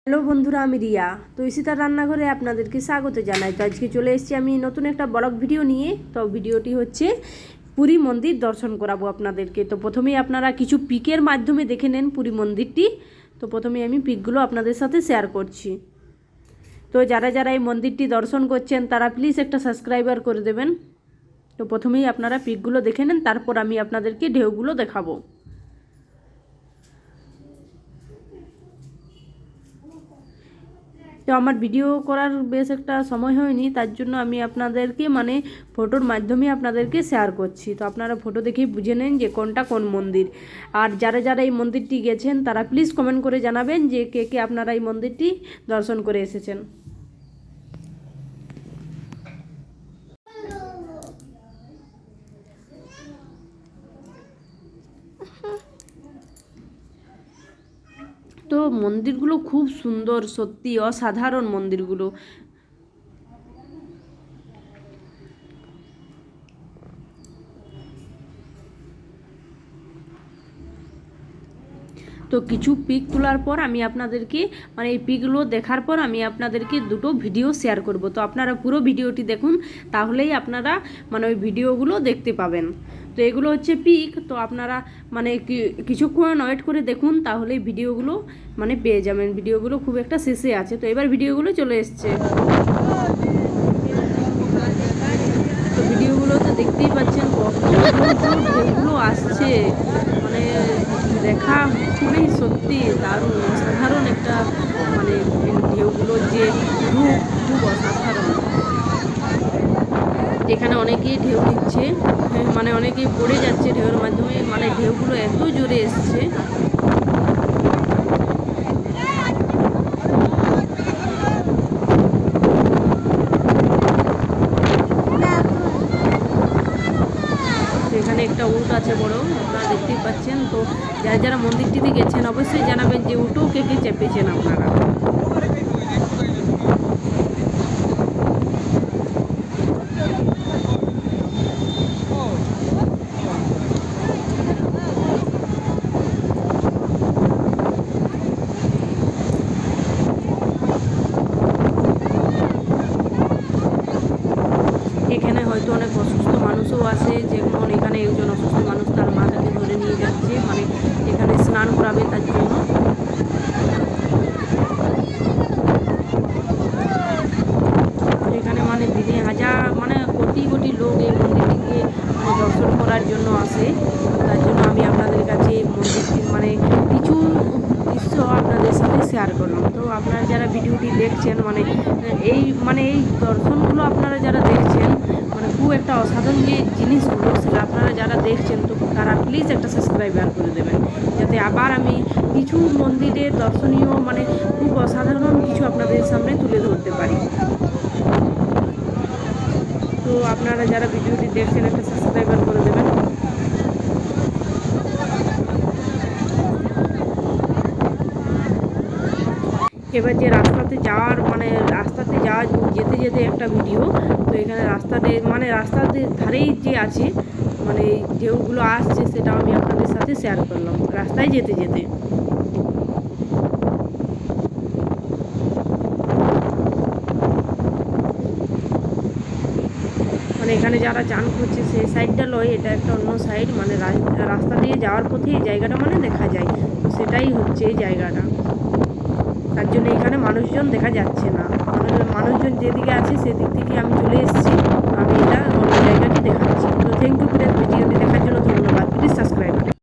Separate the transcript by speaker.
Speaker 1: Hello বন্ধুরা, আমি রিয়া। তো ঈশিতার রান্নাঘরে আপনাদেরকে স্বাগত জানাই। তো আজকে চলে এসেছি আমি নতুন একটা ব্লগ ভিডিও নিয়ে। তো ভিডিওটি হচ্ছে পুরী মন্দির দর্শন করাবো আপনাদেরকে। তো প্রথমেই আপনারা কিছু পিকের মাধ্যমে দেখে নেন পুরী মন্দিরটি। তো প্রথমেই আমি পিকগুলো আপনাদের সাথে শেয়ার করছি। তো যারা যারা এই মন্দিরটি দর্শন করছেন তারা প্লিজ একটা সাবস্ক্রাইবার করে দেবেন। তো প্রথমেই আপনারা পিকগুলো দেখে নেন, তারপর আমি আপনাদেরকে ঢেউগুলো দেখাবো। তো আমার ভিডিও করার বেশ একটা সময় হয়নি, তার জন্য আমি আপনাদেরকে ফটোর মাধ্যমে আপনাদেরকে শেয়ার করছি। তো আপনারা ফটো দেখেই বুঝে নেন যে কোনটা কোন মন্দির। আর যারা যারা এই মন্দিরটি গেছেন তারা প্লিজ কমেন্ট করে জানাবেন যে কে কে আপনারা এই মন্দিরটি দর্শন করে এসেছেন। তো মন্দিরগুলো খুব সুন্দর, সত্যি অসাধারণ মন্দিরগুলো। তো কিছু পিক তোলার পর আমি আপনাদেরকে এই পিকগুলো দেখার পর আমি আপনাদেরকে দুটো ভিডিও শেয়ার করব। তো আপনারা পুরো ভিডিওটি দেখুন, তাহলেই আপনারা ওই ভিডিওগুলো দেখতে পাবেন। তো এগুলো হচ্ছে পিক। তো আপনারা কিছুক্ষণ ওয়েট করে দেখুন, তাহলেই ভিডিওগুলো পেয়ে যাবেন। ভিডিওগুলো খুব একটা শেষে আছে। তো এবার ভিডিওগুলো চলে এসছে। তো ভিডিওগুলোতে দেখতেই পাচ্ছেন কত ঢেউগুলো আসছে। দেখা খুবই সত্যি দারুণ, অসাধারণ একটা ঢেউগুলোর যে রূপ খুব অসাধারণ। এখানে অনেকেই ঢেউ নিচ্ছে, অনেকেই পড়ে যাচ্ছে ঢেউয়ের মাধ্যমে। ঢেউগুলো এত জোরে এসছে। এখানে একটা উট আছে বড়, আপনারা দেখতেই পাচ্ছেন। তো যারা যারা মন্দিরটিতে গেছেন অবশ্যই জানাবেন যে উটও কে কে চেপেছেন আপনারা। এখানে হয়তো অনেক অসুস্থ মানুষও আসে, যেমন এখানে একজন অসুস্থ মানুষ তার মাথাকে ধরে নিয়ে যাচ্ছে, এখানে স্নান করাবে তার জন্য। এখানে দিনে হাজার কোটি কোটি লোক এই মন্দিরটিকে দর্শন করার জন্য আসে। তার জন্য আমি আপনাদের কাছে এই মন্দিরটির কিছু দৃশ্য আপনাদের সাথে শেয়ার করলাম। তো আপনারা যারা ভিডিওটি দেখছেন এই এই দর্শনগুলো আপনারা যারা দেখছেন খুব একটা অসাধারণ যে জিনিসগুলো, সেটা আপনারা যারা দেখছেন তো তারা প্লিজ একটা সাবস্ক্রাইবার করে দেবেন, যাতে আবার আমি কিছু মন্দিরের দর্শনীয় খুব অসাধারণ কিছু আপনাদের সামনে তুলে ধরতে পারি। তো আপনারা যারা ভিডিওটি দেখছেন একটা সাবস্ক্রাইবার করে দেবেন। এবার যে রাস্তাতে যাওয়ার যেতে যেতে একটা ভিডিও। তো এখানে রাস্তাতে ধারেই যে আছে ঢেউগুলো আসছে, সেটাও আমি আপনাদের সাথে শেয়ার করলাম রাস্তায় যেতে যেতে। এখানে যারা চান করছে সেই সাইডটা লয়, এটা একটা অন্য সাইড, রাস্তা দিয়ে যাওয়ার পথে এই জায়গাটা দেখা যায়। তো সেটাই হচ্ছে এই জায়গাটা, তার জন্য এখানে মানুষজন দেখা যাচ্ছে না। মানুষজন যেদিকে আছে সেদিক থেকে আমি চলে এসেছি, আমি এটা অন্য জায়গাটি দেখাচ্ছি। তো থ্যাংক ইউ।